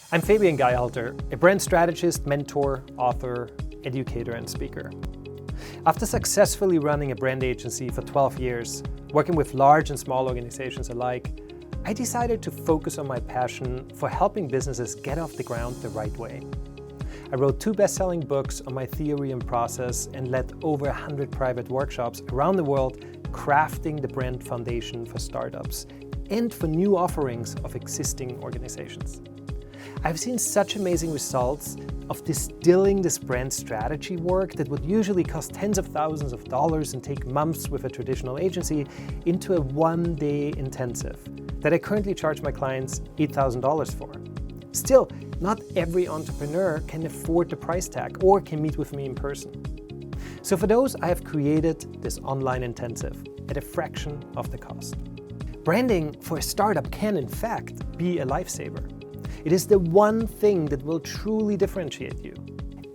I'm Fabian Geilhalter, a brand strategist, mentor, author, educator, and speaker. After successfully running a brand agency for 12 years, working with large and small organizations alike, I decided to focus on my passion for helping businesses get off the ground the right way. I wrote 2 best-selling books on my theory and process and led over 100 private workshops around the world crafting the brand foundation for startups and for new offerings of existing organizations. I've seen such amazing results of distilling this brand strategy work that would usually cost tens of thousands of dollars and take months with a traditional agency into a one-day intensive that I currently charge my clients $8,000 for. Still, not every entrepreneur can afford the price tag or can meet with me in person. So for those, I have created this online intensive at a fraction of the cost. Branding for a startup can in fact be a lifesaver. It is the one thing that will truly differentiate you.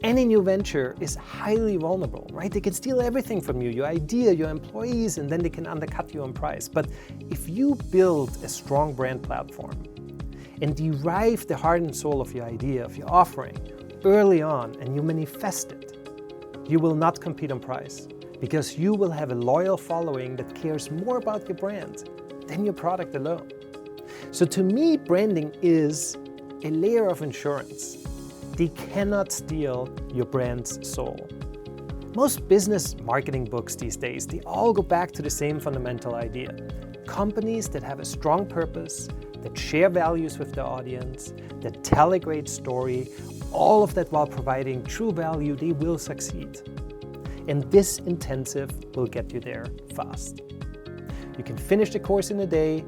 Any new venture is highly vulnerable, right? They can steal everything from you, your idea, your employees, and then they can undercut you on price. But if you build a strong brand platform and derive the heart and soul of your idea, of your offering, early on, and you manifest it, you will not compete on price because you will have a loyal following that cares more about your brand than your product alone. So to me, branding is a layer of insurance. They cannot steal your brand's soul. Most business marketing books these days, they all go back to the same fundamental idea. Companies that have a strong purpose, that share values with their audience, that tell a great story, all of that while providing true value, they will succeed. And this intensive will get you there fast. You can finish the course in a day.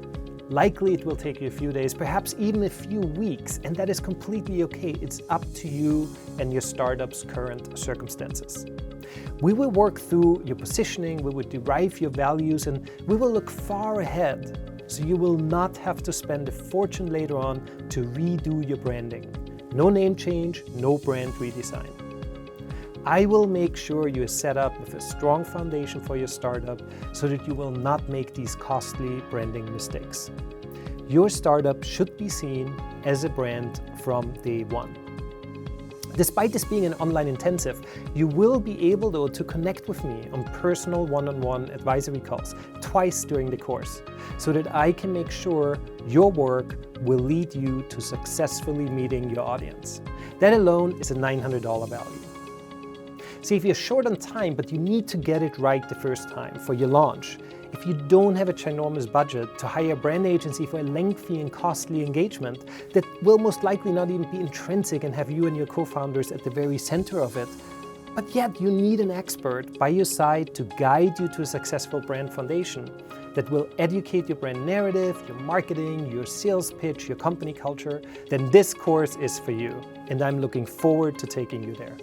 Likely it will take you a few days, perhaps even a few weeks, and that is completely okay. It's up to you and your startup's current circumstances. We will work through your positioning, we will derive your values, and we will look far ahead, so you will not have to spend a fortune later on to redo your branding. No name change, no brand redesign. I will make sure you are set up with a strong foundation for your startup so that you will not make these costly branding mistakes. Your startup should be seen as a brand from day one. Despite this being an online intensive, you will be able though to connect with me on personal one-on-one advisory calls twice during the course so that I can make sure your work will lead you to successfully meeting your audience. That alone is a $900 value. See, if you're short on time, but you need to get it right the first time for your launch, if you don't have a ginormous budget to hire a brand agency for a lengthy and costly engagement that will most likely not even be intrinsic and have you and your co-founders at the very center of it, but yet you need an expert by your side to guide you to a successful brand foundation that will educate your brand narrative, your marketing, your sales pitch, your company culture, then this course is for you, and I'm looking forward to taking you there.